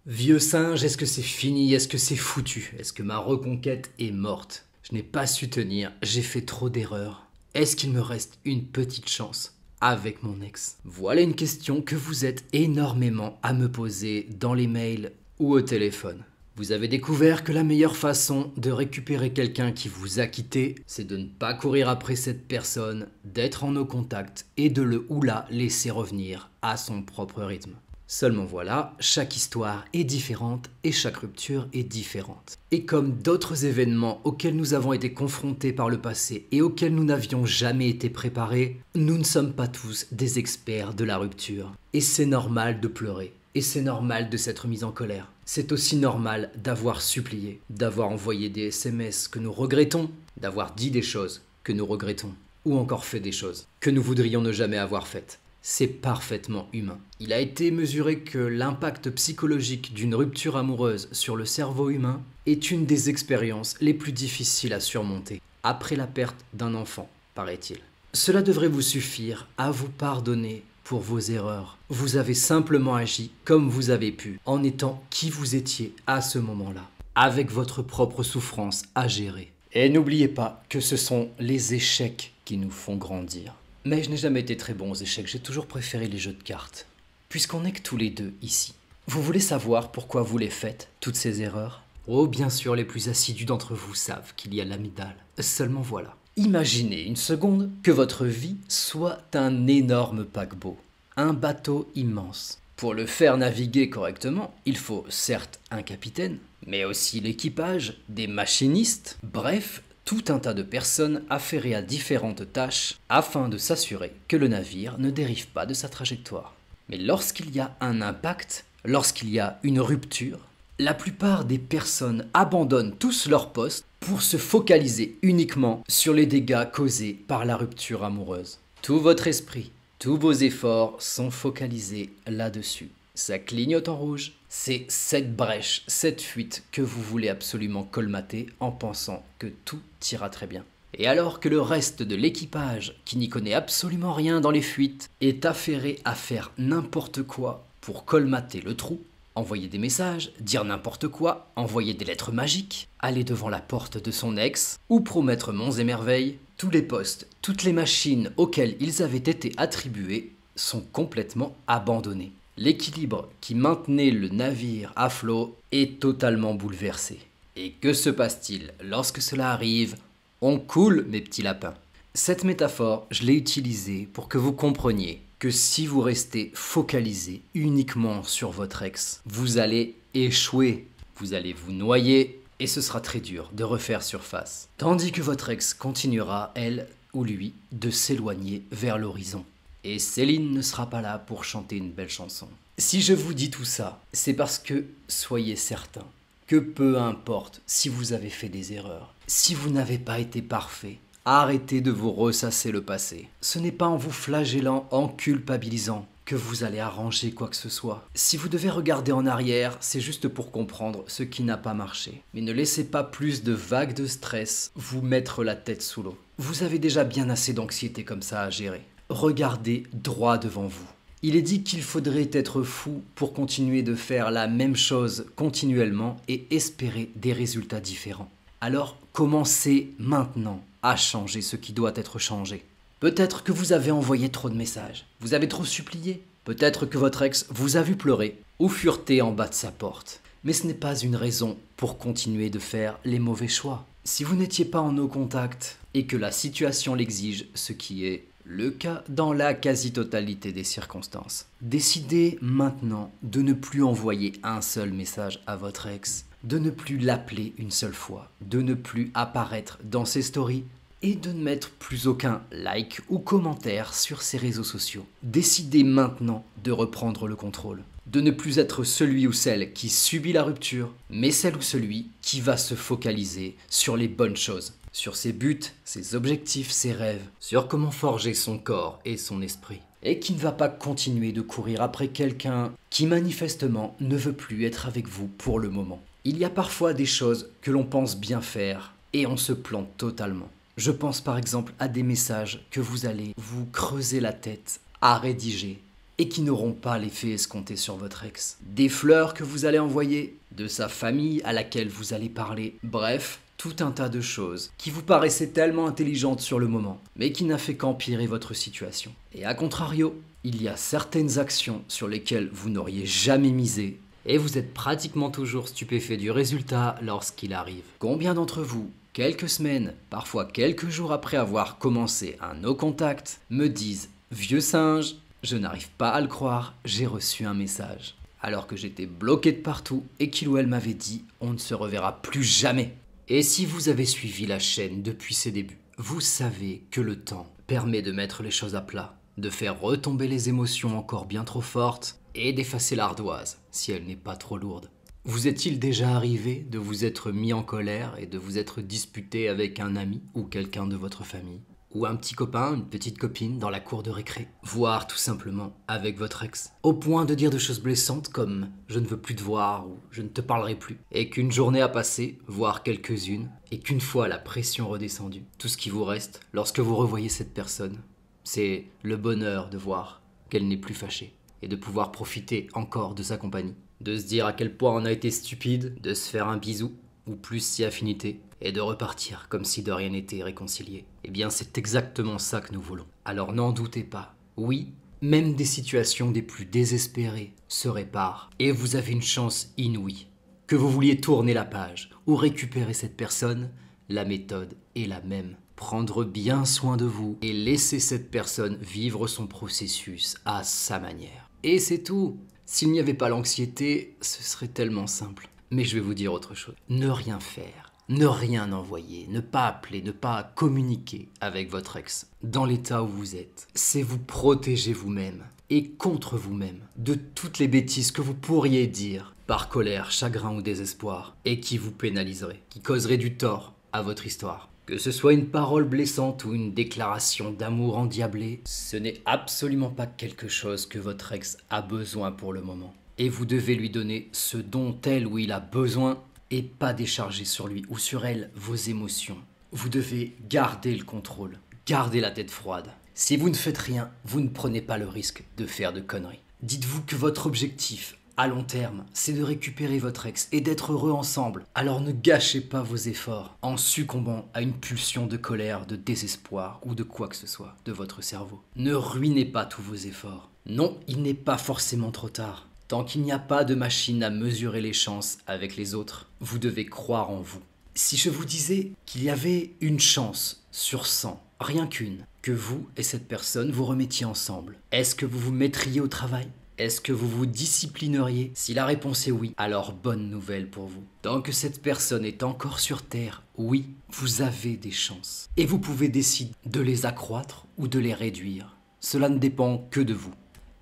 Vieux singe, est-ce que c'est fini? Est-ce que c'est foutu? Est-ce que ma reconquête est morte? Je n'ai pas su tenir, j'ai fait trop d'erreurs. Est-ce qu'il me reste une petite chance avec mon ex? Voilà une question que vous êtes énormément à me poser dans les mails ou au téléphone. Vous avez découvert que la meilleure façon de récupérer quelqu'un qui vous a quitté, c'est de ne pas courir après cette personne, d'être en nos contacts et de le ou la laisser revenir à son propre rythme. Seulement voilà, chaque histoire est différente et chaque rupture est différente. Et comme d'autres événements auxquels nous avons été confrontés par le passé et auxquels nous n'avions jamais été préparés, nous ne sommes pas tous des experts de la rupture. Et c'est normal de pleurer. Et c'est normal de s'être mis en colère. C'est aussi normal d'avoir supplié, d'avoir envoyé des SMS que nous regrettons, d'avoir dit des choses que nous regrettons, ou encore fait des choses que nous voudrions ne jamais avoir faites. C'est parfaitement humain. Il a été mesuré que l'impact psychologique d'une rupture amoureuse sur le cerveau humain est une des expériences les plus difficiles à surmonter, après la perte d'un enfant, paraît-il. Cela devrait vous suffire à vous pardonner pour vos erreurs. Vous avez simplement agi comme vous avez pu, en étant qui vous étiez à ce moment-là, avec votre propre souffrance à gérer. Et n'oubliez pas que ce sont les échecs qui nous font grandir. Mais je n'ai jamais été très bon aux échecs, j'ai toujours préféré les jeux de cartes. Puisqu'on n'est que tous les deux ici. Vous voulez savoir pourquoi vous les faites, toutes ces erreurs? Oh, bien sûr, les plus assidus d'entre vous savent qu'il y a l'amygdale. Seulement voilà. Imaginez une seconde que votre vie soit un énorme paquebot. Un bateau immense. Pour le faire naviguer correctement, il faut certes un capitaine, mais aussi l'équipage, des machinistes, bref, tout un tas de personnes affairées à différentes tâches afin de s'assurer que le navire ne dérive pas de sa trajectoire. Mais lorsqu'il y a un impact, lorsqu'il y a une rupture, la plupart des personnes abandonnent tous leur poste pour se focaliser uniquement sur les dégâts causés par la rupture amoureuse. Tout votre esprit, tous vos efforts sont focalisés là-dessus. Ça clignote en rouge, c'est cette brèche, cette fuite que vous voulez absolument colmater en pensant que tout ira très bien. Et alors que le reste de l'équipage, qui n'y connaît absolument rien dans les fuites, est affairé à faire n'importe quoi pour colmater le trou, envoyer des messages, dire n'importe quoi, envoyer des lettres magiques, aller devant la porte de son ex, ou promettre monts et merveilles, tous les postes, toutes les machines auxquelles ils avaient été attribués sont complètement abandonnés. L'équilibre qui maintenait le navire à flot est totalement bouleversé. Et que se passe-t-il lorsque cela arrive? On coule, mes petits lapins. Cette métaphore, je l'ai utilisée pour que vous compreniez que si vous restez focalisé uniquement sur votre ex, vous allez échouer, vous allez vous noyer et ce sera très dur de refaire surface. Tandis que votre ex continuera, elle ou lui, de s'éloigner vers l'horizon. Et Céline ne sera pas là pour chanter une belle chanson. Si je vous dis tout ça, c'est parce que, soyez certain, que peu importe si vous avez fait des erreurs, si vous n'avez pas été parfait, arrêtez de vous ressasser le passé. Ce n'est pas en vous flagellant, en culpabilisant, que vous allez arranger quoi que ce soit. Si vous devez regarder en arrière, c'est juste pour comprendre ce qui n'a pas marché. Mais ne laissez pas plus de vagues de stress vous mettre la tête sous l'eau. Vous avez déjà bien assez d'anxiété comme ça à gérer. Regardez droit devant vous. Il est dit qu'il faudrait être fou pour continuer de faire la même chose continuellement et espérer des résultats différents. Alors commencez maintenant à changer ce qui doit être changé. Peut-être que vous avez envoyé trop de messages, vous avez trop supplié. Peut-être que votre ex vous a vu pleurer ou fureter en bas de sa porte. Mais ce n'est pas une raison pour continuer de faire les mauvais choix. Si vous n'étiez pas en no contact et que la situation l'exige, ce qui est le cas dans la quasi-totalité des circonstances. Décidez maintenant de ne plus envoyer un seul message à votre ex, de ne plus l'appeler une seule fois, de ne plus apparaître dans ses stories et de ne mettre plus aucun like ou commentaire sur ses réseaux sociaux. Décidez maintenant de reprendre le contrôle, de ne plus être celui ou celle qui subit la rupture, mais celle ou celui qui va se focaliser sur les bonnes choses. Sur ses buts, ses objectifs, ses rêves, sur comment forger son corps et son esprit. Et qui ne va pas continuer de courir après quelqu'un qui manifestement ne veut plus être avec vous pour le moment. Il y a parfois des choses que l'on pense bien faire et on se plante totalement. Je pense par exemple à des messages que vous allez vous creuser la tête à rédiger et qui n'auront pas l'effet escompté sur votre ex. Des fleurs que vous allez envoyer, de sa famille à laquelle vous allez parler, bref, tout un tas de choses qui vous paraissaient tellement intelligentes sur le moment, mais qui n'a fait qu'empirer votre situation. Et à contrario, il y a certaines actions sur lesquelles vous n'auriez jamais misé, et vous êtes pratiquement toujours stupéfait du résultat lorsqu'il arrive. Combien d'entre vous, quelques semaines, parfois quelques jours après avoir commencé un no contact, me disent « Vieux singe, je n'arrive pas à le croire, j'ai reçu un message ». Alors que j'étais bloqué de partout et qu'il ou elle m'avait dit « On ne se reverra plus jamais ». Et si vous avez suivi la chaîne depuis ses débuts, vous savez que le temps permet de mettre les choses à plat, de faire retomber les émotions encore bien trop fortes et d'effacer l'ardoise si elle n'est pas trop lourde. Vous est-il déjà arrivé de vous être mis en colère et de vous être disputé avec un ami ou quelqu'un de votre famille? Ou un petit copain, une petite copine dans la cour de récré? Voire tout simplement avec votre ex? Au point de dire de choses blessantes comme « je ne veux plus te voir » ou « je ne te parlerai plus ». Et qu'une journée a passé, voire quelques-unes, et qu'une fois la pression redescendue, tout ce qui vous reste lorsque vous revoyez cette personne, c'est le bonheur de voir qu'elle n'est plus fâchée et de pouvoir profiter encore de sa compagnie. De se dire à quel point on a été stupide, de se faire un bisou, ou plus si affinité, et de repartir comme si de rien n'était réconcilié. Eh bien, c'est exactement ça que nous voulons. Alors n'en doutez pas. Oui, même des situations des plus désespérées se réparent, et vous avez une chance inouïe. Que vous vouliez tourner la page, ou récupérer cette personne, la méthode est la même. Prendre bien soin de vous, et laisser cette personne vivre son processus à sa manière. Et c'est tout. S'il n'y avait pas l'anxiété, ce serait tellement simple. Mais je vais vous dire autre chose. Ne rien faire, ne rien envoyer, ne pas appeler, ne pas communiquer avec votre ex dans l'état où vous êtes. C'est vous protéger vous-même et contre vous-même de toutes les bêtises que vous pourriez dire par colère, chagrin ou désespoir et qui vous pénaliseraient, qui causeraient du tort à votre histoire. Que ce soit une parole blessante ou une déclaration d'amour endiablée, ce n'est absolument pas quelque chose que votre ex a besoin pour le moment. Et vous devez lui donner ce dont elle ou il a besoin et pas décharger sur lui ou sur elle vos émotions. Vous devez garder le contrôle, garder la tête froide. Si vous ne faites rien, vous ne prenez pas le risque de faire de conneries. Dites-vous que votre objectif, à long terme, c'est de récupérer votre ex et d'être heureux ensemble. Alors ne gâchez pas vos efforts en succombant à une pulsion de colère, de désespoir ou de quoi que ce soit de votre cerveau. Ne ruinez pas tous vos efforts. Non, il n'est pas forcément trop tard. Tant qu'il n'y a pas de machine à mesurer les chances avec les autres, vous devez croire en vous. Si je vous disais qu'il y avait une chance sur 100, rien qu'une, que vous et cette personne vous remettiez ensemble, est-ce que vous vous mettriez au travail ? Est-ce que vous vous disciplineriez? Si la réponse est oui, alors bonne nouvelle pour vous. Tant que cette personne est encore sur Terre, oui, vous avez des chances. Et vous pouvez décider de les accroître ou de les réduire. Cela ne dépend que de vous.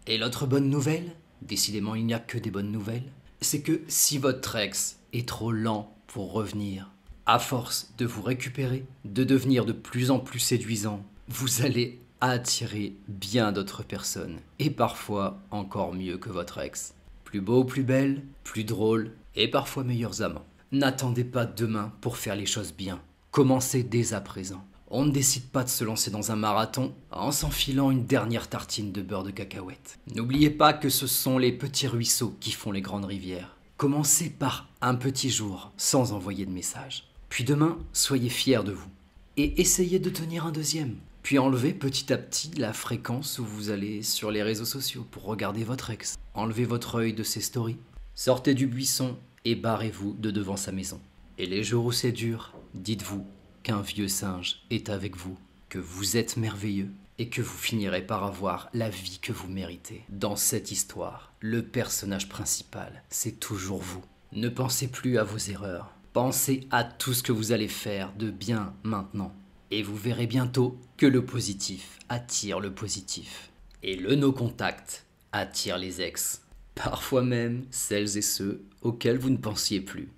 Et l'autre bonne nouvelle, décidément il n'y a que des bonnes nouvelles, c'est que si votre ex est trop lent pour revenir, à force de vous récupérer, de devenir de plus en plus séduisant, vous allez attirer bien d'autres personnes, et parfois encore mieux que votre ex. Plus beau, plus belle, plus drôle, et parfois meilleurs amants. N'attendez pas demain pour faire les choses bien. Commencez dès à présent. On ne décide pas de se lancer dans un marathon en s'enfilant une dernière tartine de beurre de cacahuète. N'oubliez pas que ce sont les petits ruisseaux qui font les grandes rivières. Commencez par un petit jour, sans envoyer de message. Puis demain, soyez fiers de vous. Et essayez de tenir un deuxième. Puis enlevez petit à petit la fréquence où vous allez sur les réseaux sociaux pour regarder votre ex. Enlevez votre œil de ses stories. Sortez du buisson et barrez-vous de devant sa maison. Et les jours où c'est dur, dites-vous qu'un vieux singe est avec vous, que vous êtes merveilleux et que vous finirez par avoir la vie que vous méritez. Dans cette histoire, le personnage principal, c'est toujours vous. Ne pensez plus à vos erreurs. Pensez à tout ce que vous allez faire de bien maintenant. Et vous verrez bientôt que le positif attire le positif. Et le no-contact attire les ex. Parfois même celles et ceux auxquels vous ne pensiez plus.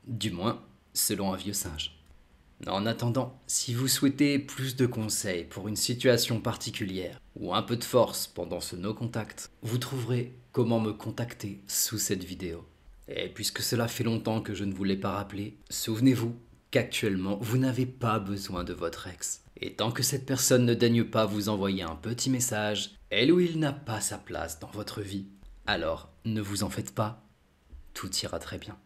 Du moins, selon un vieux singe. En attendant, si vous souhaitez plus de conseils pour une situation particulière ou un peu de force pendant ce no-contact, vous trouverez comment me contacter sous cette vidéo. Et puisque cela fait longtemps que je ne vous l'ai pas rappelé, souvenez-vous qu'actuellement, vous n'avez pas besoin de votre ex. Et tant que cette personne ne daigne pas vous envoyer un petit message, elle ou il n'a pas sa place dans votre vie, alors ne vous en faites pas, tout ira très bien.